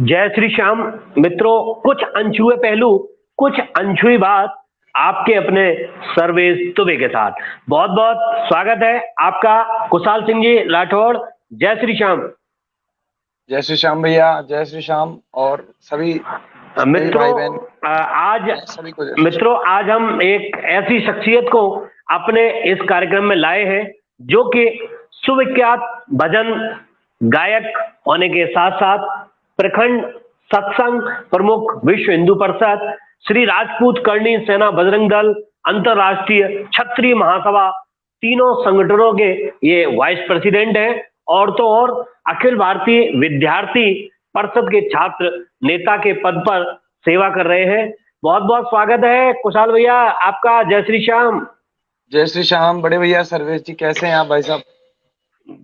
जय श्री श्याम। मित्रों, कुछ अनछुए पहलू, कुछ अनछुई बात, आपके अपने सर्वेश दुबे के साथ बहुत बहुत स्वागत है आपका। कुशाल सिंह जी राठौड़। जय श्री श्याम। जय श्री श्याम भैया, जय श्री श्याम। और सभी सभी मित्रों, भाई बहन आज सभी को जय श्री श्याम। आज हम एक ऐसी शख्सियत को अपने इस कार्यक्रम में लाए हैं जो कि सुविख्यात भजन गायक होने के साथ साथ प्रखंड सत्संग प्रमुख, विश्व हिंदू परिषद, श्री राजपूत करणी सेना बजरंग दल, अंतरराष्ट्रीय क्षत्रिय महासभा, तीनों संगठनों के ये वाइस प्रेसिडेंट हैं। और तो और अखिल भारतीय विद्यार्थी परिषद के छात्र नेता के पद पर सेवा कर रहे हैं। बहुत बहुत स्वागत है कुशाल भैया आपका। जय श्री श्याम। जय श्री श्याम बड़े भैया। सर्वेश जी कैसे हैं आप भाई साहब?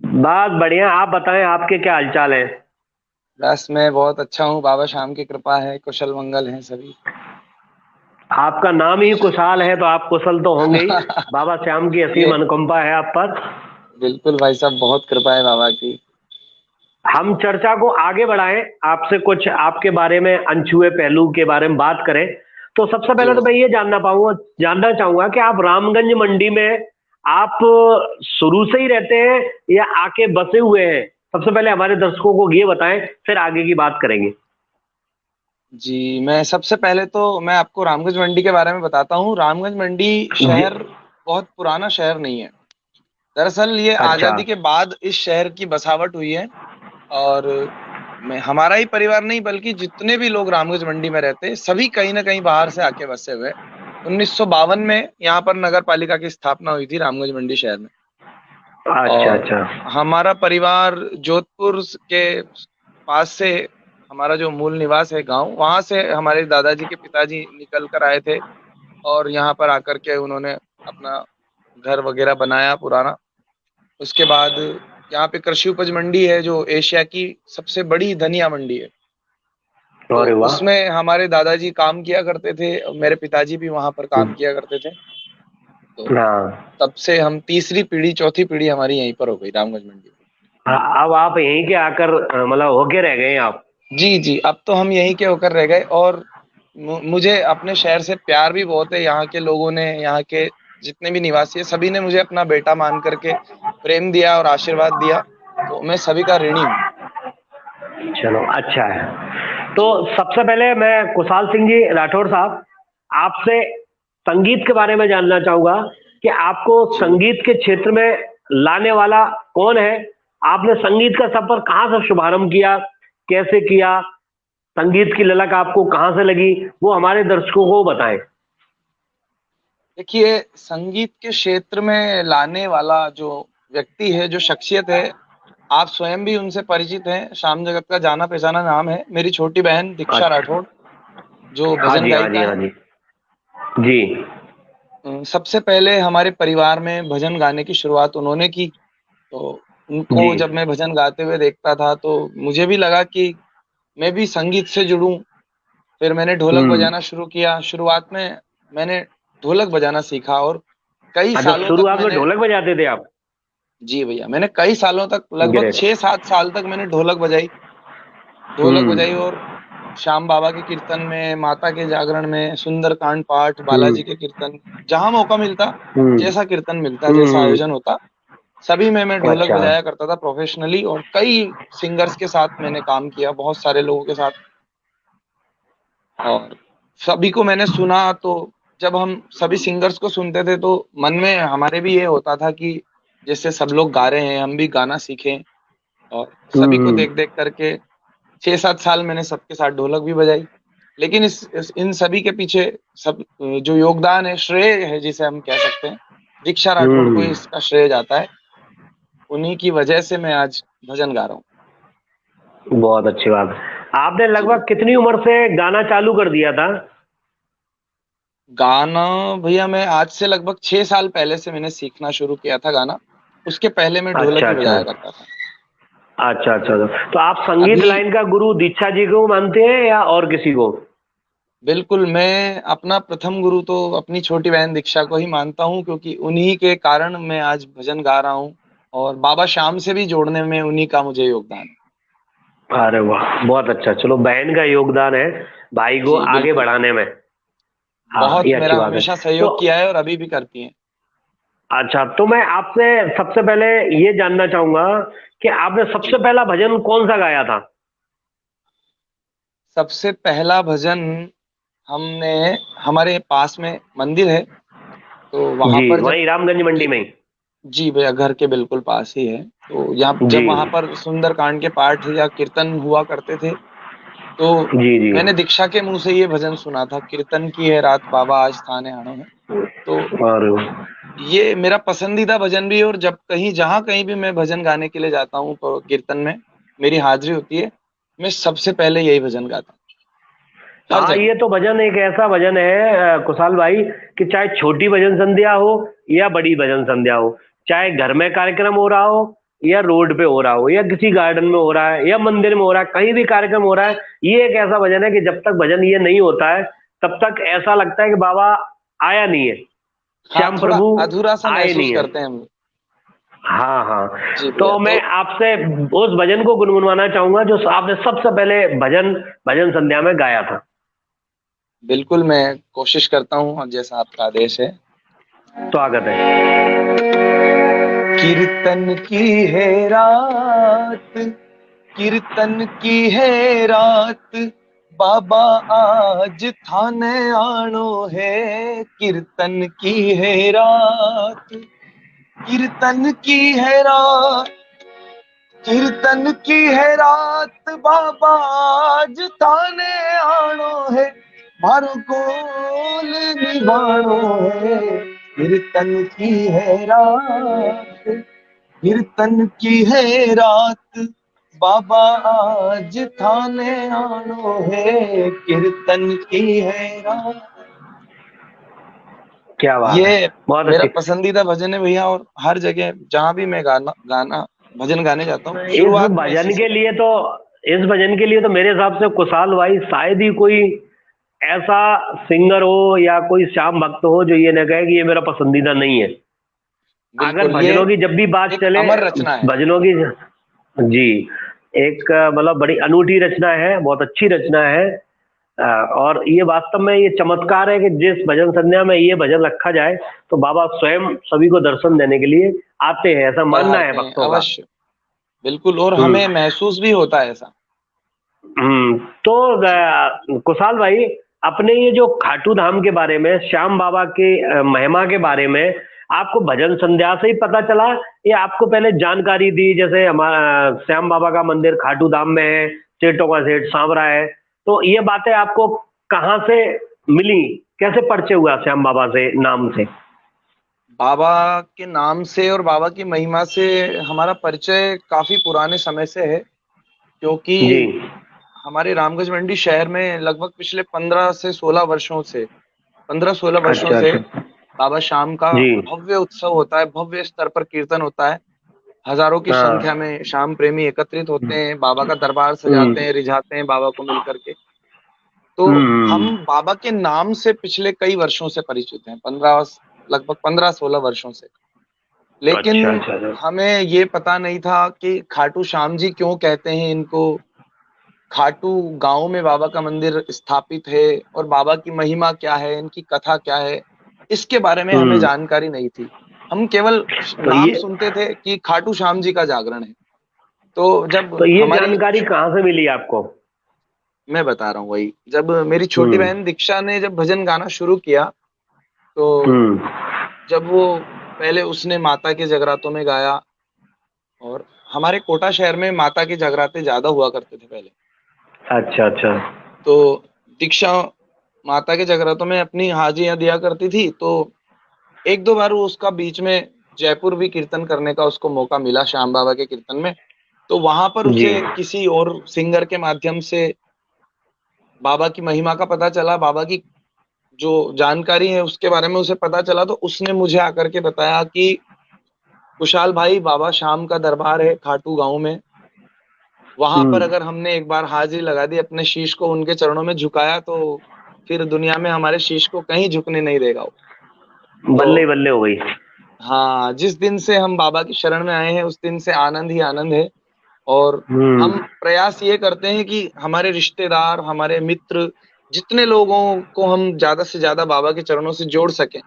बस बढ़िया, आप बताएं आपके क्या हालचाल है। बस मैं बहुत अच्छा हूँ, बाबा श्याम की कृपा है, कुशल मंगल हैं सभी। आपका नाम ही कुशाल है तो आप कुशल तो होंगे ही। बाबा श्याम की असीम ये अनुकंपा है आप पर। बिल्कुल भाई साहब, बहुत कृपा है बाबा की। हम चर्चा को आगे बढ़ाएं, आपसे कुछ आपके बारे में अनछुए पहलू के बारे में बात करें। तो सबसे जी पहले तो भाई मैं साहब। ये जानना चाहूंगा कि आप रामगंज मंडी में आप शुरू से ही रहते हैं या आके बसे हुए हैं। सबसे पहले हमारे दर्शकों को ये बताएं, फिर आगे की बात करेंगे। जी, मैं सबसे पहले तो मैं आपको रामगंज मंडी के बारे में बताता हूँ। रामगंज मंडी जी। शहर बहुत पुराना शहर नहीं है। दरअसल ये अच्छा। आजादी के बाद इस शहर की बसावट हुई है। और मैं हमारा ही परिवार नहीं बल्कि जितने भी लोग रामगंज मंडी में रहते हैं सभी कहीं ना कहीं बाहर से आके बसे हुए हैं। 1952 में यहाँ पर नगर पालिका की स्थापना हुई थी रामगंज मंडी शहर में। अच्छा और अच्छा। हमारा परिवार जोधपुर के पास से, हमारा जो मूल निवास है गांव, वहां से हमारे दादाजी के पिताजी निकल कर आए थे। और यहाँ पर आकर के उन्होंने अपना घर वगैरह बनाया पुराना। उसके बाद यहाँ पे कृषि उपज मंडी है जो एशिया की सबसे बड़ी धनिया मंडी है। तो अरे वाह। उसमें हमारे दादाजी काम किया करते थे, मेरे पिताजी भी वहां पर काम किया करते थे। तो हाँ। तब से हम तीसरी पीढ़ी चौथी पीढ़ी हमारी यहीं पर हो गई रामगंज मंडी अब आप यहीं के आकर मतलब होके रह गए हैं आप। में। जी जी, अब तो हम यहीं के होकर रह गए। और मुझे अपने शहर से प्यार भी बहुत है। यहाँ के लोगों ने, यहाँ के जितने भी निवासी है, सभी ने मुझे अपना बेटा मान करके प्रेम दिया और आशीर्वाद दिया। तो मैं सभी का ऋणी हूँ। चलो अच्छा है। तो जी। सबसे पहले मैं कुशाल सिंह जी राठौड़ साहब आपसे संगीत के बारे में जानना चाहूंगा कि आपको जी संगीत के क्षेत्र में लाने वाला कौन है। आपने संगीत का सफर कहाँ से शुभारंभ किया, कैसे किया, संगीत की ललक आपको कहाँ से लगी, वो हमारे दर्शकों को बताएं। देखिए, संगीत के क्षेत्र में लाने वाला जो व्यक्ति है, जो शख्सियत है, आप स्वयं भी उनसे परिचित हैं। शाम जगत का जाना पहचाना नाम है, मेरी छोटी बहन दीक्षा अच्छा। राठौड़, जो हाँ भजन जी हाँ गायिका जी हाँ है। जी। जी। सबसे पहले हमारे परिवार में भजन गाने की शुरुआत उन्होंने की। तो उनको जी। जब मैं भजन गाते हुए देखता था तो मुझे भी लगा कि मैं भी संगीत से जुड़ूं। फिर मैंने ढोलक हम्म। बजाना शुरू किया। शुरुआत में मैंने ढोलक बजाना सीखा और कई अच्छा, सालों तक शुरुआत में मैंने, ढोलक बजाते थे आप। जी भैया, मैंने कई सालों तक, लगभग ग्रेट। 6-7 साल तक मैंने ढोलक बजाई। हम्म। और श्याम बाबा के कीर्तन में, माता के जागरण में, सुंदरकांड पाठ, हम्म। बालाजी के कीर्तन, जहां मौका मिलता, हम्म। जैसा कीर्तन मिलता, जैसा आयोजन होता, सभी में मैं ढोलक अच्छा। बजाया करता था प्रोफेशनली। और कई सिंगर्स के साथ मैंने काम किया, बहुत सारे लोगों के साथ। और सभी को मैंने सुना। तो जब हम सभी सिंगर्स को सुनते थे तो मन में हमारे भी ये होता था कि जैसे सब लोग गा रहे हैं हम भी गाना सीखें। और सभी को हम्म। देख देख करके 6-7 साल मैंने सबके साथ ढोलक भी बजाई। लेकिन इन सभी के पीछे सब जो योगदान है, श्रेय है जिसे हम कह सकते हैं, दीक्षा राठौड़ को ही हम्म। इसका श्रेय जाता है। उन्हीं की वजह से मैं आज भजन गा रहा हूँ। बहुत अच्छी बात। आपने जी लगभग भैया। कितनी उम्र से गाना चालू कर दिया था। गाना भैया, मैं आज से लगभग 6 साल पहले से मैंने सीखना शुरू किया था गाना। उसके पहले मैं ढोलक अच्छा ही अच्छा। बजाया करता था। अच्छा अच्छा अच्छा। तो आप संगीत अभी लाइन का गुरु दीक्षा जी को मानते हैं या और किसी को। बिल्कुल, मैं अपना प्रथम गुरु तो अपनी छोटी बहन दीक्षा को ही मानता हूँ, क्योंकि उन्हीं के कारण मैं आज भजन गा रहा हूँ। और बाबा श्याम से भी जोड़ने में उन्हीं का मुझे योगदान है। अरे वाह, बहुत अच्छा। चलो, बहन का योगदान है भाई को जी आगे बिल्कुल। बढ़ाने में। हाँ, बहुत ये अच्छी मेरा बात है। हमेशा तो सहयोग किया है और अभी भी करती हैं। अच्छा, तो मैं आपसे सबसे पहले ये जानना चाहूंगा कि आपने सबसे जी। पहला भजन कौन सा गाया था? सबसे पहला भजन हमने, हमारे पास में मंदिर है, तो वहां जी, पर जब वहीं रामगंज मंडी की, में ही? जी भैया घर के बिल्कुल पास ही है, तो यहाँ जी जब वहां पर सुंदरकांड के पाठ या कीर्तन हुआ करते थे, तो जी जी। मैंने दीक्षा के मुंह से ये भजन सुना था, कीर्तन की है रात बाबा आज थाने आनो है। तो और ये मेरा पसंदीदा भजन भी है, और जब कहीं जहां कहीं भी मैं भजन गाने के लिए जाता हूँ तो कीर्तन में मेरी हाजिरी होती है, मैं सबसे पहले यही भजन गाता हूँ हर हाँ, जगह। ये तो भजन एक ऐसा भजन है कुशाल भाई, कि चाहे छोटी भजन संध्या हो या बड़ी भजन संध्या हो, चाहे घर में कार्यक्रम हो रहा हो या रोड पे हो रहा हो या किसी गार्डन में हो रहा है या मंदिर में हो रहा है, कहीं भी कार्यक्रम हो रहा है, ये एक ऐसा भजन है कि जब तक भजन ये नहीं होता है तब तक ऐसा लगता है कि बाबा आया नहीं है, हाँ, श्याम थोड़ा प्रभु अधूरा सा आए महसूस नहीं है। करते हैं हम लोग। हाँ हाँ। जी भैया। तो तो मैं आपसे उस भजन को गुनगुनवाना चाहूंगा जो आपने सबसे पहले भजन भजन संध्या में गाया था। बिल्कुल मैं कोशिश करता हूँ, और जैसा आपका आदेश है। स्वागत है। कीर्तन की है रात, कीर्तन की है रात, बाबा आज थाने आनो है। कीर्तन की है रात, कीर्तन की है रात, कीर्तन की है रात, बाबा आज थाने आनो है। मारो गोल निभानो है। कीर्तन की है रात, कीर्तन की है रात, बाबा आज थाने आनो है। कीर्तन की है रात। क्या बात है, ये बहुत मेरा अच्छी। पसंदीदा भजन है भैया, और हर जगह जहां भी मैं गाना गाना भजन गाने जाता हूँ, इस शुरुआत में भजन इसी से के करता लिए तो इस भजन के लिए तो मेरे हिसाब से कुशाल भाई शायद ही कोई ऐसा सिंगर हो या कोई श्याम भक्त हो जो ये न कहे कि ये मेरा पसंदीदा नहीं है। हूँ। अगर बिल्कुल, ये भजनों की जब भी बात एक चले, अमर रचना है। भजनों की, जी, एक मतलब बड़ी अनूठी रचना है, बहुत अच्छी रचना है। और ये वास्तव में ये चमत्कार है कि जिस भजन संध्या में ये भजन रखा जाए तो बाबा स्वयं सभी को दर्शन देने के लिए आते हैं, ऐसा मानना है पधारते हैं भक्तों का। अवश्य। बिल्कुल, और हम्म। हमें महसूस भी होता है ऐसा। तो कुशाल भाई, अपने ये जो खाटू धाम के बारे में, श्याम बाबा के महिमा के बारे में आपको भजन संध्या से ही पता चला या आपको पहले जानकारी दी? जैसे हमारा श्याम बाबा का मंदिर खाटू धाम में है, सेठों का सेठ सांवरा है, तो ये बातें आपको कहाँ से मिली? कैसे परिचय हुआ श्याम बाबा से, नाम से? बाबा के नाम से और बाबा की महिमा से हमारा परिचय काफी पुराने समय से है, क्योंकि जी। हमारे रामगंज मंडी शहर में लगभग पिछले 15 16 वर्षों अच्छा से अच्छा। बाबा शाम का जी। भव्य उत्सव होता है, भव्य स्तर पर कीर्तन होता है। हजारों की संख्या हाँ। में शाम प्रेमी एकत्रित होते हैं, बाबा का दरबार सजाते हम्म हैं, रिझाते हैं बाबा को मिलकर के। तो हम हम्म। बाबा के नाम से पिछले कई वर्षों से परिचित हैं, 15 लगभग 15 16 वर्षों से। लेकिन अच्छा अच्छा अच्छा। हमें ये पता नहीं था कि खाटू श्याम जी क्यों कहते हैं इनको। खाटू गांव में बाबा का मंदिर स्थापित है, और बाबा की महिमा क्या है, इनकी कथा क्या है, इसके बारे में हमें हम्म। जानकारी नहीं थी। हम केवल तो नाम ये सुनते थे कि खाटू श्याम जी का जागरण है। तो जब तो ये हमारी, जानकारी कहाँ से मिली आपको? मैं बता रहा हूँ वही, जब मेरी छोटी हम्म बहन दीक्षा ने जब भजन गाना शुरू किया, तो हम्म। जब वो पहले उसने माता के जगरातों में गाया, और हमारे कोटा शहर में माता के जगराते ज्यादा हुआ करते थे पहले। अच्छा अच्छा। तो दीक्षा माता के जगरातों में अपनी हाजिरियां दिया करती थी, तो एक दो बार वो उसका बीच में जयपुर भी कीर्तन करने का उसको मौका मिला श्याम बाबा के कीर्तन में। तो वहां पर जी। उसे किसी और सिंगर के माध्यम से बाबा की महिमा का पता चला, बाबा की जो जानकारी है उसके बारे में उसे पता चला, तो उसने मुझे आकर के बताया कि कुशाल भाई, बाबा शाम का दरबार है खाटू गांव में, वहां पर हम्म। अगर हमने एक बार हाजिरी लगा दी, अपने शीश को उनके चरणों में झुकाया, तो फिर दुनिया में हमारे शीश को कहीं झुकने नहीं देगा वो। तो बल्ले बल्ले हो गई। हाँ, जिस दिन से हम बाबा की शरण में आए हैं उस दिन से आनंद ही आनंद है। और हम हम्म। प्रयास ये करते हैं कि हमारे रिश्तेदार, हमारे मित्र, जितने लोगों को हम ज्यादा से ज्यादा बाबा के चरणों से जोड़ सकें,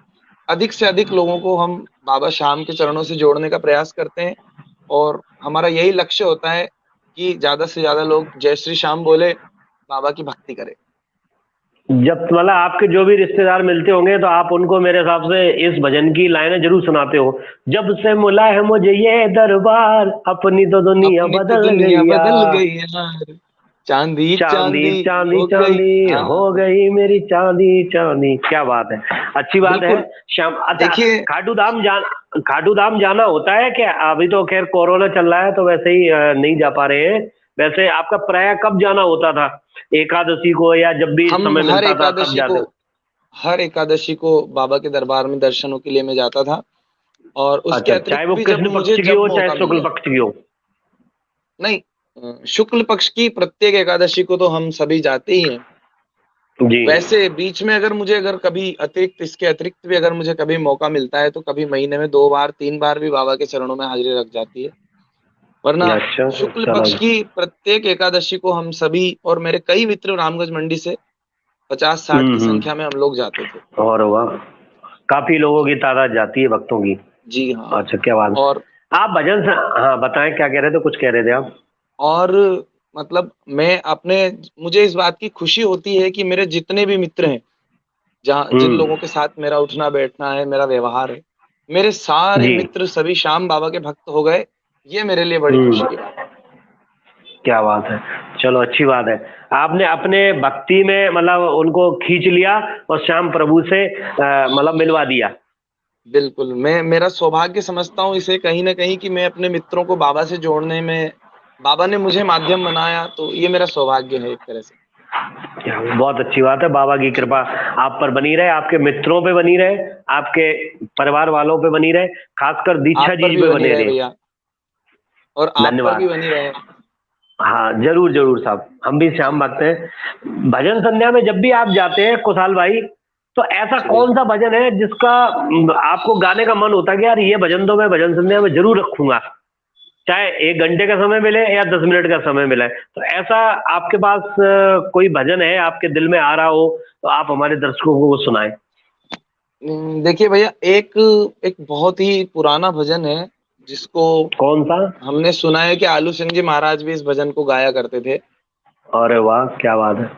अधिक से अधिक लोगों को हम बाबा श्याम के चरणों से जोड़ने का प्रयास करते हैं। और हमारा यही लक्ष्य होता है कि ज्यादा से ज्यादा लोग जय श्री श्याम बोले, बाबा की भक्ति करें। जब मतलब आपके जो भी रिश्तेदार मिलते होंगे तो आप उनको मेरे हिसाब से इस भजन की लाइनें जरूर सुनाते हो। जब से मिला है मुझे ये दरबार, अपनी तो दुनिया अपनी तो बदल दुनिया गई बदल यार। गई यार, चांदी चांदी चांदी चांदी हो गई। चांदी हो हाँ गई मेरी चांदी चांदी। क्या बात है, अच्छी बात है। बिल्कुल। श्याम, अच्छा, देखिए, खाटू धाम जाना होता है क्या? अभी तो खैर कोरोना चल रहा है तो वैसे ही नहीं जा पा रहे हैं। वैसे आपका प्राय कब जाना होता था? एकादशी को या जब भी हम समय मिलता था तब जाते? हर एकादशी को बाबा के दरबार में दर्शनों के लिए मैं जाता था। और उसके अच्छा, चाहे अतिरिक्त वो भी जब कृष्ण पक्ष मुझे की जब हो चाहे मौका शुक्ल मिले। पक्ष की हो। नहीं, शुक्ल पक्ष की प्रत्येक एकादशी को तो हम सभी जाते ही हैं। जी। वैसे बीच में अगर कभी अतिरिक्त, इसके अतिरिक्त भी अगर मुझे कभी मौका मिलता है तो कभी महीने में 2 बार 3 बार भी बाबा के चरणों में हाजिरी लग जाती है। वरना अच्छा, शुक्ल चलो। पक्ष की प्रत्येक एकादशी को हम सभी और मेरे कई मित्र रामगंज मंडी से 50-60 की संख्या में हम लोग जाते थे। और वाह, काफी लोगों की तादाद जाती है भक्तों की। जी हाँ। अच्छा, क्या बात है। और आप भजन से, हाँ बताएं, क्या कह रहे थे, कुछ कह रहे थे आप? और मतलब मैं अपने मुझे इस बात की खुशी होती है कि मेरे जितने भी मित्र हैं, जहाँ जिन हम्म। लोगों के साथ मेरा उठना बैठना है, मेरा व्यवहार है, मेरे सारे जी। मित्र सभी श्याम बाबा के भक्त हो गए। ये मेरे लिए बड़ी खुशी की बात क्या बात है, चलो अच्छी बात है। आपने अपने भक्ति में मतलब उनको खींच लिया और श्याम प्रभु से मतलब मिलवा दिया। है। बिल्कुल, मैं मेरा सौभाग्य समझता हूँ इसे कहीं ना कहीं कि मैं अपने मित्रों को बाबा से जोड़ने में, बाबा ने मुझे माध्यम बनाया, तो ये मेरा सौभाग्य है एक तरह से। बहुत अच्छी बात है, बाबा की कृपा आप पर बनी रहे, आपके मित्रों पे बनी रहे, आपके परिवार वालों पे बनी रहे, खासकर दीक्षा आप पर जी भी पे बनी बने रहे रहे। भैया, और आप पर भी धन्यवाद। बनी रहे। हाँ, जरूर जरूर साहब, हम भी श्याम जी भक्त हैं। भजन संध्या में जब भी आप जाते हैं कुशाल भाई, तो ऐसा जी भैया। कौन सा भजन है जिसका आपको गाने का मन होता है कि यार ये भजन तो मैं भजन संध्या में जरूर रखूंगा, चाहे 1 घंटे का समय मिले या 10 मिनट का समय मिले? तो ऐसा आपके पास कोई भजन है आपके दिल में आ रहा हो तो आप हमारे दर्शकों को वो सुनाएं। देखिए भैया, एक एक बहुत ही पुराना भजन है जिसको कौन सा? हमने सुना है कि आलू सिंह जी महाराज भी इस भजन को गाया करते थे। अरे वाह, क्या बात है।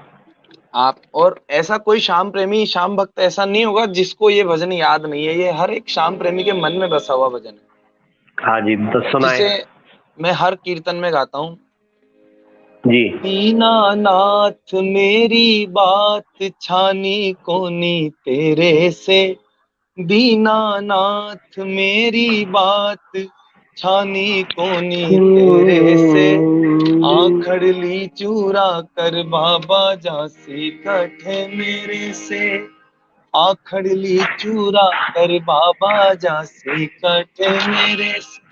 आप और ऐसा कोई श्याम प्रेमी, श्याम भक्त ऐसा नहीं होगा जिसको ये भजन याद नहीं है। ये हर एक श्याम प्रेमी के मन में बसा हुआ भजन है, हाँ जी, तो सुनाए। जिसे मैं हर कीर्तन में गाता हूँ। जी। दीनानाथ मेरी बात छानी कोनी तेरे से, दीनानाथ मेरी बात छानी कोनी तेरे से, आखड़ ली चूरा कर बाबा जासी कठे मेरे से, आखड़ ली चूरा कर बाबा जासी कठे मेरे से,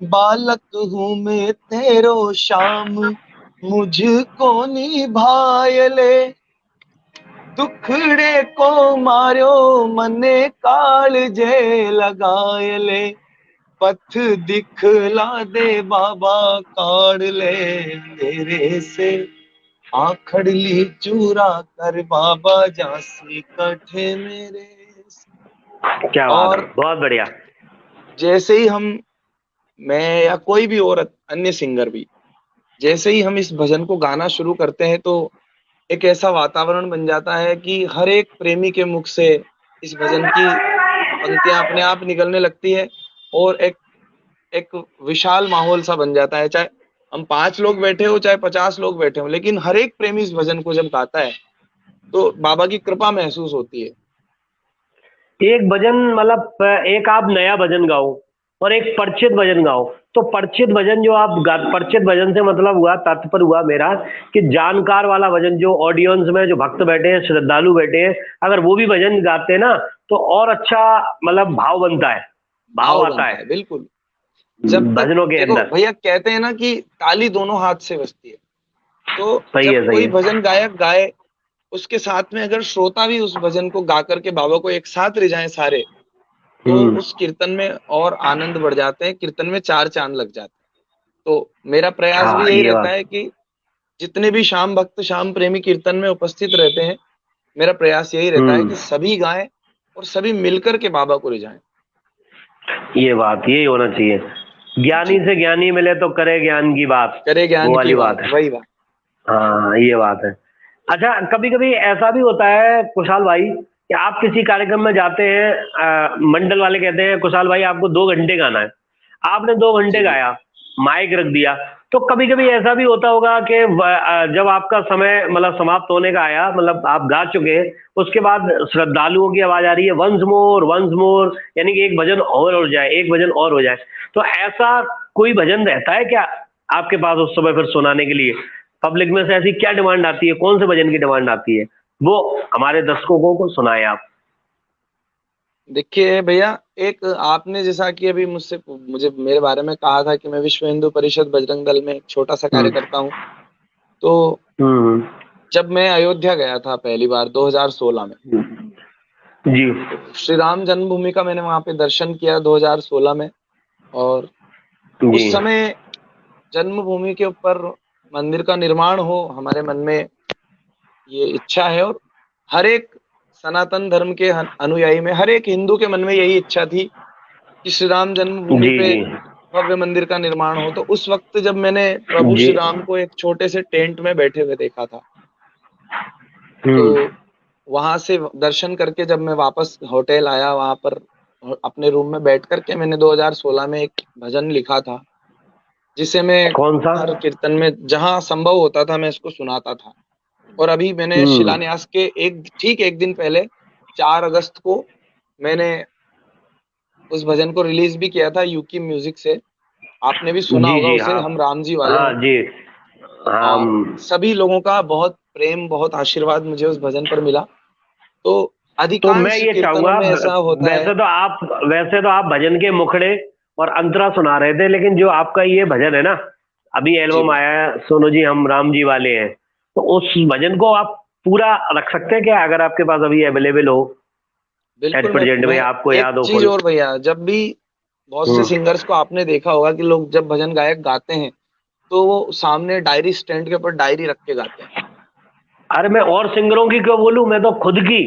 बालक हूँ मैं तेरो श्याम मुझको निभाय ले, दुखड़े को मारो मने कालजे लगाय ले, पथ दिखला दे बाबा काढ़ ले अंधेरे से, आखड़ ली चूरा कर बाबा जासी कठे मेरे से। क्या बात है, और बहुत बढ़िया। जैसे ही हम, मैं या कोई भी और अन्य सिंगर भी, जैसे ही हम इस भजन को गाना शुरू करते हैं तो एक ऐसा वातावरण बन जाता है कि हर एक प्रेमी के मुख से इस भजन की पंक्तियां अपने आप निकलने लगती है। और एक एक विशाल माहौल सा बन जाता है, चाहे हम 5 लोग बैठे हो चाहे 50 लोग बैठे हो, लेकिन हर एक प्रेमी इस भजन को जब गाता है तो बाबा की कृपा महसूस होती है। एक भजन मतलब एक आप नया भजन गाओ और एक परिचित भजन गाओ। तो परिचित भजन जो आप परिचित भजन से मतलब हुआ, तात्पर्य हुआ मेरा कि जानकार वाला भजन, जो ऑडियंस में जो भक्त बैठे हैं, श्रद्धालु बैठे हैं, अगर वो भी भजन गाते हैं ना तो और अच्छा मतलब भाव बनता है, भाव भाव आता बनता है है बिल्कुल। जब तक भजनों के देखो अंदर। भैया, कहते हैं ना कि ताली दोनों हाथ से बजती है। तो सही जब है, सही कोई है। भजन गायक गाए, उसके साथ में अगर श्रोता भी उस भजन को गा करके बाबा को एक साथ रिझाएं सारे, तो हम्म। उस कीर्तन में और आनंद बढ़ जाते हैं, कीर्तन में 4 चांद लग जाते तो मेरा प्रयास भी हाँ यही ये रहता बात। है कि जितने भी श्याम भक्त श्याम प्रेमी कीर्तन में उपस्थित रहते हैं, मेरा प्रयास यही रहता है कि हम्म। सभी गाएं और सभी मिलकर के बाबा को रिझाएं। ये बात, यही होना चाहिए। ज्ञानी जी, से ज्ञानी मिले तो करे ज्ञान की बात, करे ज्ञान वो की वाली बात, बात है। वही बात। हाँ ये बात है। अच्छा, कभी कभी ऐसा भी होता है कुशाल भाई कि आप किसी कार्यक्रम में जाते हैं, मंडल वाले कहते हैं कुशाल भाई आपको 2 घंटे गाना है, आपने 2 घंटे जी भैया। गाया, माइक रख दिया, तो कभी कभी ऐसा भी होता होगा कि जब आपका समय मतलब समाप्त होने का आया, मतलब आप गा चुके हैं, उसके बाद श्रद्धालुओं की आवाज आ रही है वंस मोर, यानी कि एक भजन और हो जाए, एक भजन और हो जाए। तो ऐसा कोई भजन रहता है क्या आपके पास उस समय फिर सुनाने के लिए? पब्लिक में से ऐसी क्या डिमांड आती है, कौन से भजन की डिमांड आती है, वो हमारे दर्शकों को सुनाए आप। देखिए भैया, एक आपने जैसा कि अभी मुझे मेरे बारे में कहा था कि मैं विश्व हिंदू परिषद बजरंग दल में एक छोटा सा कार्य हम्म। करता हूँ। तो हम्म। जब मैं अयोध्या गया था पहली बार 2016 में, जी। तो श्री राम जन्मभूमि का मैंने वहां पे दर्शन किया 2016 में। और जी। उस समय जन्मभूमि के ऊपर मंदिर का निर्माण हो, हमारे मन में ये इच्छा है। और हर एक सनातन धर्म के अनुयायी में, हर एक हिंदू के मन में यही इच्छा थी कि श्री राम जन्मभूमि जी। पे जी। भव्य मंदिर का निर्माण हो। तो उस वक्त जब मैंने प्रभु जी। श्री राम को एक छोटे से टेंट में बैठे हुए देखा था, तो हम्म। वहां से दर्शन करके जब मैं वापस होटल आया, वहां पर अपने रूम में बैठ करके मैंने 2016 में एक भजन लिखा था, जिसे मैं कौन सा? हर कीर्तन में जहां संभव होता था मैं इसको सुनाता था। और अभी मैंने हम्म। शिलान्यास के एक दिन पहले 4 अगस्त को मैंने उस भजन को रिलीज भी किया था यूकी म्यूजिक से। आपने भी सुना जी होगा जी उसे, हाँ। हम राम जी वाले हाँ हैं। जी। और हम। सभी लोगों का बहुत प्रेम, बहुत आशीर्वाद मुझे उस भजन पर मिला। तो तो मैं अधिकांश ये कीर्तनों चाहूंगा, में ऐसा होता है। वैसे तो आप भजन के मुखड़े और अंतरा सुना रहे थे, लेकिन जो आपका ये भजन है ना, अभी जी एल्बम भैया, आया है सुनो जी हम राम जी वाले हैं, तो उस भजन को आप पूरा रख सकते हैं क्या, अगर आपके पास अभी अवेलेबल हो, एट बिल्कुल। प्रेजेंट में मैं आपको एक याद हो चीज फुल? और भैया, जब भी बहुत से हम्म। सिंगर्स को आपने देखा होगा कि लोग जब भजन गायक गाते हैं, तो वो सामने डायरी स्टैंड के ऊपर डायरी रख के गाते हैं। अरे मैं और सिंगरों की क्यों बोलूं, मैं तो खुद की।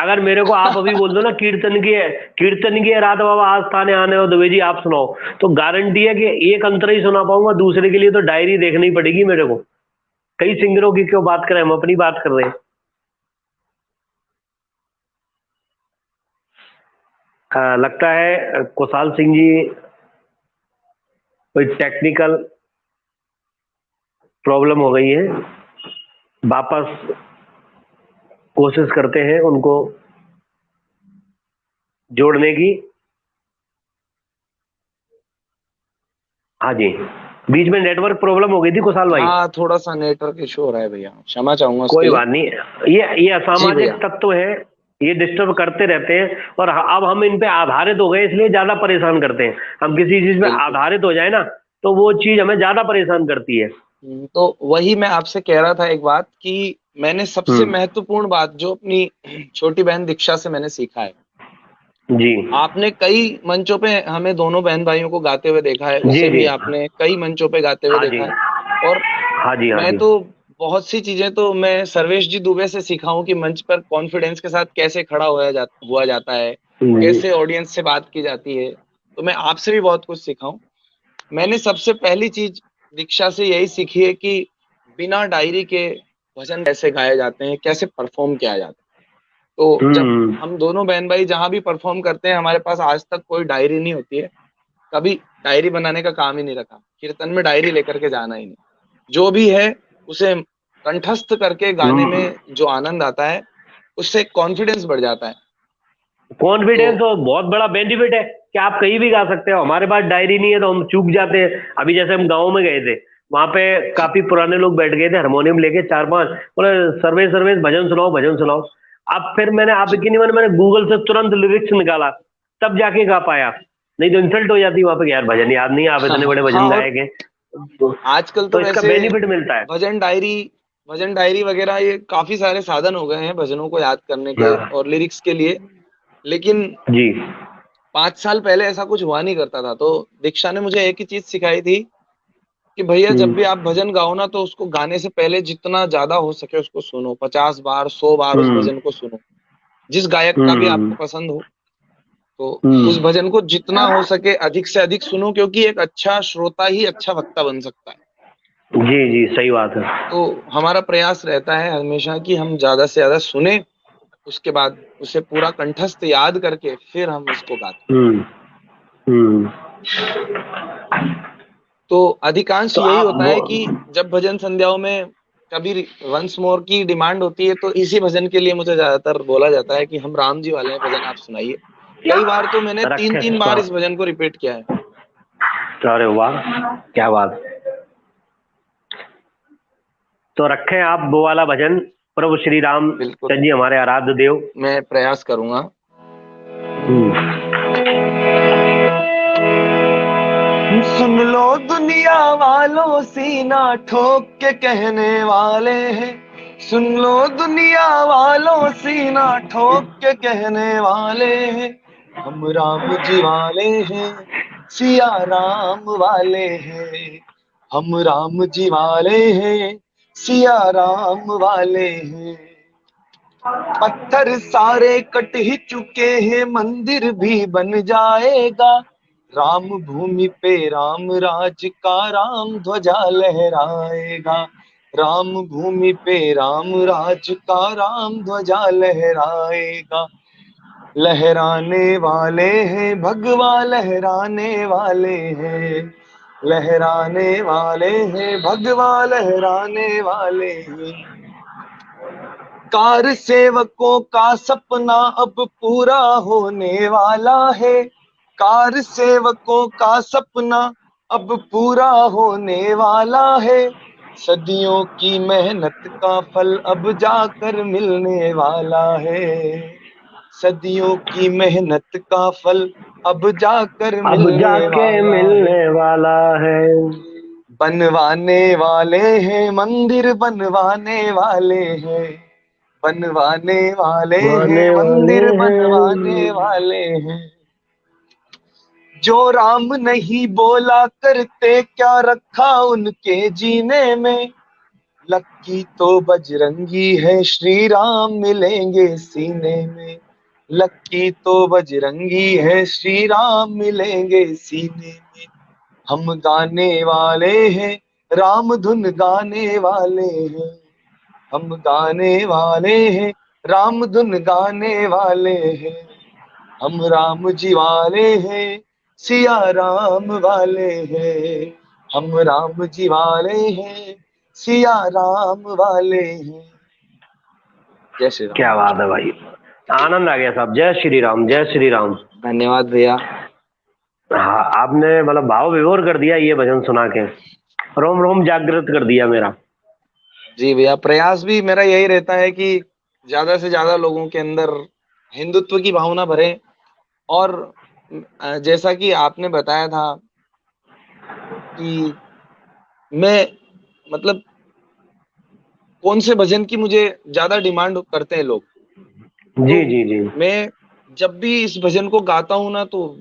अगर मेरे को आप अभी बोल दो ना कीर्तन की है राधा बाबा आज थाने आने हो दुबे जी आप सुनाओ, तो गारंटी है कि एक अंतर ही सुना पाऊंगा, दूसरे के लिए तो डायरी देखनी पड़ेगी मेरे को। कई सिंगरों की क्यों बात करें, हम अपनी बात कर रहे हैं। लगता है कुशाल सिंह जी कोई टेक्निकल प्रॉब्लम हो गई है, वापस कोशिश करते हैं उनको जोड़ने की। हाँ जी, बीच में नेटवर्क प्रॉब्लम हो गई थी कुशाल भाई। हाँ, थोड़ा सा नेटवर्क इशू हो रहा है भैया, क्षमा चाहूंगा उसके कोई लिए। बात नहीं, ये जी असामाजिक भैया। तत्व है, ये डिस्टर्ब करते रहते हैं, और अब हम इन पे आधारित हो गए इसलिए ज्यादा परेशान करते हैं। हम किसी चीज पे बिल्कुल। आधारित हो जाए ना, तो वो चीज हमें ज्यादा परेशान करती है। तो वही मैं आपसे कह रहा था एक बात, कि मैंने सबसे हम्म। महत्वपूर्ण बात जो अपनी छोटी बहन दीक्षा से मैंने सीखा है। जी। आपने कई मंचों पे हमें दोनों बहन भाइयों को गाते हुए देखा है, जी। उसे जी। भी आपने कई मंचों पे गाते हुए हाँ जी। देखा है। और हाँ जी। हाँ मैं जी। तो बहुत सी चीजें तो मैं सर्वेश जी दुबे से सीखा हूँ कि मंच पर कॉन्फिडेंस के साथ कैसे खड़ा हुआ जाता है, जी। कैसे ऑडियंस से बात की जाती है। तो मैं आपसे भी बहुत कुछ सीखा हूँ। मैंने सबसे पहली चीज दीक्षा से यही सीखी है कि बिना डायरी के भजन कैसे गाए जाते हैं, कैसे परफॉर्म किया जाता है। तो जब हम्म। हम दोनों बहन भाई जहां भी परफॉर्म करते हैं, हमारे पास आज तक कोई डायरी नहीं होती है। कभी डायरी बनाने का काम ही नहीं रखा, कीर्तन में डायरी लेकर के जाना ही नहीं। जो भी है उसे कंठस्थ करके गाने हम्म। में जो आनंद आता है, उससे कॉन्फिडेंस बढ़ जाता है। तो कॉन्फिडेंस तो बहुत बड़ा बेनिफिट है कि आप कहीं भी गा सकते हो। हमारे पास डायरी नहीं है तो हम चूक जाते हैं। अभी जैसे हम गांव में गए थे, वहां पे जी काफी पुराने लोग बैठ गए थे हारमोनियम लेके 4-5, बोले सर्वेश सर्वेश भजन सुनाओ भजन सुनाओ। अब फिर मैंने, आप जी। यकीन नहीं माने, मैंने गूगल से तुरंत लिरिक्स निकाला, तब जाके गा पाया, नहीं तो इंसल्ट हो जाती वहां पे कि यार भजन याद नहीं है, आप हाँ इतने हाँ बड़े हाँ। भजन और गायक हैं। तो, आजकल तो तो इसका वैसे बेनिफिट मिलता है। भजन डायरी भजन डायरी वगैरह ये काफी सारे साधन हो गए हैं भजनों को याद करने के हाँ। और लिरिक्स के लिए। लेकिन जी। 5 साल पहले ऐसा कुछ हुआ नहीं करता था। तो दीक्षा ने मुझे एक ही चीज सिखाई थी कि भैया जब भी आप भजन गाओ ना, तो उसको गाने से पहले जितना ज्यादा हो सके उसको सुनो, 50 बार 100 बार उस हम्म भजन को सुनो, जिस गायक का भी हम्म आपको पसंद हो। तो उस हम्म भजन को जितना हो सके अधिक से अधिक सुनो, क्योंकि एक अच्छा श्रोता ही अच्छा वक्ता बन सकता है। जी जी, सही बात है। तो हमारा प्रयास रहता है हमेशा कि हम ज्यादा से ज्यादा सुने, उसके बाद उसे पूरा कंठस्थ याद करके फिर हम उसको गाते। हम्म हम्म तो अधिकांश तो यही आप होता है कि जब भजन संध्याओं में कभी वंस मोर की डिमांड होती है, तो इसी भजन के लिए मुझे ज्यादातर बोला जाता है कि हम राम जी वाले हैं, भजन आप सुनाइए। कई बार तो मैंने तीन रखे तीन तो, बार इस भजन को रिपीट किया है। अरे वाह, क्या बात। तो रखें आप वो वाला भजन, प्रभु श्री राम बिल्कुल, चंद जी हमारे आराध्य देव। मैं प्रयास करूंगा। सुन लो दुनिया वालों, सीना ठोक के कहने वाले हैं। सुन लो दुनिया वालों, सीना ठोक के कहने वाले हैं। हम राम जी वाले हैं, सिया राम वाले हैं। हम राम जी वाले हैं, सिया राम वाले हैं। पत्थर सारे कट ही चुके हैं, मंदिर भी बन जाएगा। राम भूमि पे राम राज का राम ध्वजा लहराएगा। राम भूमि पे राम राज का राम ध्वजा लहराएगा। लहराने वाले हैं भगवा, लहराने वाले हैं। लहराने वाले हैं भगवा, लहराने वाले हैं। कार सेवकों का सपना अब पूरा होने वाला है। कार सेवकों का सपना अब पूरा होने वाला है। सदियों की मेहनत का फल अब जाकर मिलने वाला है। सदियों की मेहनत का फल अब जाकर अब मिलने जाके वाला है। मिलने वाला है। बनवाने वाले हैं मंदिर, बनवाने वाले हैं। बनवाने वाले हैं आने वाले मंदिर, बनवाने हैं। वाले हैं। जो राम नहीं बोला करते, क्या रखा उनके जीने में। लक्की तो बजरंगी है, श्री राम मिलेंगे सीने में। लक्की तो बजरंगी है, श्री राम मिलेंगे सीने में। हम गाने वाले हैं, राम धुन गाने वाले हैं। हम गाने वाले हैं, राम धुन गाने वाले हैं। हम राम जी वाले हैं, सिया राम वाले हैं। हम राम जी वाले हैं, सिया राम वाले हैं। जय श्री राम। क्या बात है भाई, आनंद आ गया साहब। जय श्री राम, जय श्री राम। धन्यवाद भैया। हाँ, आपने मतलब भाव विभोर कर दिया ये भजन सुना के, रोम रोम जागृत कर दिया मेरा। जी भैया, प्रयास भी मेरा यही रहता है कि ज्यादा से ज्यादा लोगों के अंदर हिंदुत्व की भावना भरे। और जैसा कि आपने बताया था कि मैं मतलब कौन से भजन की मुझे ज्यादा डिमांड करते हैं लोग, तो जी जी जी। मैं जब भी इस भजन को गाता हूँ ना, तो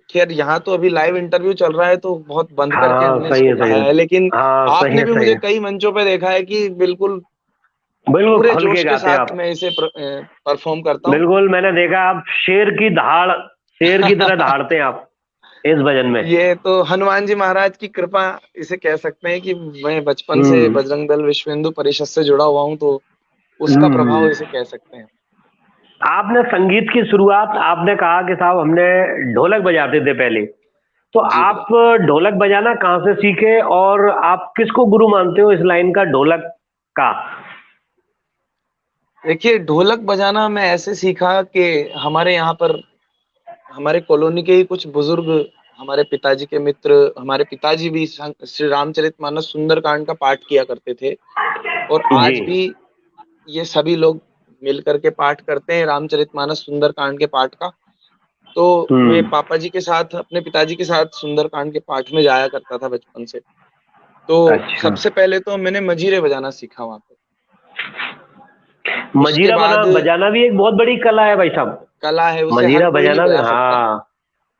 खैर यहाँ तो अभी लाइव इंटरव्यू चल रहा है तो बहुत बंद हाँ करके हाँ, हमने सही इसको है सही गाया है। है, लेकिन हाँ सही आपने है भी सही मुझे है। कई मंचों पे देखा है कि बिल्कुल बिल्कुल पूरे खुल के जोश के गाते हैं साथ आप। मैं इसे परफॉर्म करता हूँ। बिल्कुल, मैंने देखा आप शेर की दहाड़, शेर की तरह दहाड़ते हैं आप इस भजन में। ये तो हनुमान जी महाराज की कृपा इसे कह सकते हैं कि मैं बचपन से हम्म बजरंग दल विश्व हिंदू परिषद से जुड़ा हुआ हूँ, तो उसका प्रभाव हम्म। इसे कह सकते हैं। आपने संगीत की शुरुआत, आपने कहा कि साहब हमने ढोलक बजाते थे पहले, तो जी भैया। आप ढोलक बजाना कहाँ से सीखे और आप किसको गुरु मानते हो इस लाइन का, ढोलक का? देखिए, ढोलक बजाना मैं ऐसे सीखा कि हमारे यहाँ पर हमारे कॉलोनी के ही कुछ बुजुर्ग, हमारे पिताजी के मित्र, हमारे पिताजी भी श्री रामचरितमानस सुंदरकांड का पाठ किया करते थे। और जी। आज भी ये सभी लोग मिल करके पाठ करते हैं रामचरितमानस सुंदरकांड के पाठ का। तो मैं हम्म। पापा जी के साथ, अपने पिताजी के साथ सुंदरकांड के पाठ में जाया करता था बचपन से। तो अच्छा, सबसे पहले तो मैंने मजीरे बजाना सीखा वहां पे। उसके मजीरा बना बाद बजाना भी एक बहुत बड़ी कला है भाई साहब। कला है, उसे हर मजीरा कोई नहीं बजाना भी, बजा सकता। हाँ,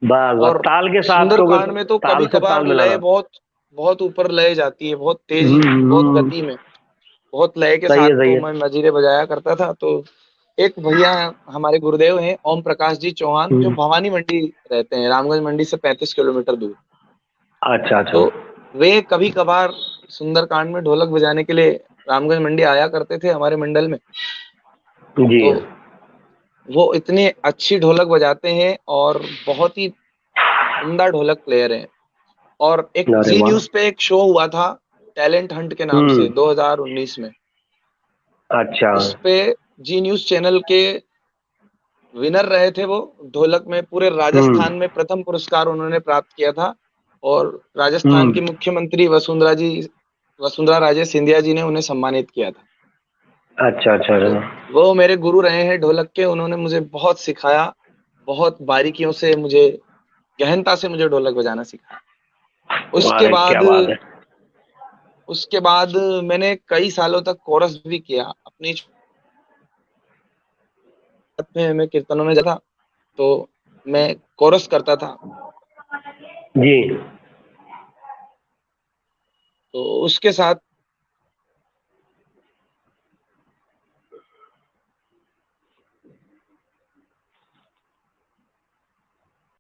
बस बस और ताल के साथ तो, सुंदरकांड में तो ताल कभी से कभार ताल लय मिलाना। बहुत बहुत ऊपर लय जाती है, बहुत तेजी, बहुत गति में, बहुत लय के सही साथ। है, सही तो है। मैं मजीरे बजाया करता था। तो एक भैया हमारे गुरुदेव हैं ओम प्रकाश जी चौहान, जो हम्म। भवानी मंडी रहते हैं, रामगंज मंडी से 35 किलोमीटर दूर। अच्छा अच्छा। तो वे कभी कभार सुंदरकांड में ढोलक बजाने के लिए रामगंज मंडी आया करते थे हमारे मंडल में। जी। तो वो इतने अच्छी ढोलक बजाते हैं और बहुत ही उम्दा ढोलक प्लेयर हैं। और एक अरे जी वाह। न्यूज पे एक शो हुआ था टैलेंट हंट के नाम से हम्म। 2019 में। अच्छा। उस पे जी न्यूज चैनल के विनर रहे थे वो, ढोलक में पूरे हम्म। राजस्थान में प्रथम पुरस्कार उन्होंने प्राप्त किया था। और राजस्थान हम्म। की मुख्यमंत्री वसुंधरा राजे सिंधिया जी ने उन्हें सम्मानित किया था। अच्छा अच्छा तो अच्छा। वो मेरे गुरु रहे हैं ढोलक के, उन्होंने मुझे बहुत सिखाया, बहुत बारीकियों से मुझे, गहनता से मुझे ढोलक बजाना सिखाया। उसके अरे क्या बाद बात है। उसके बाद मैंने कई सालों तक कोरस भी किया अपनी छुट्टी में। मैं कीर्तनों में जाता तो मैं कोरस करता था। जी। तो उसके साथ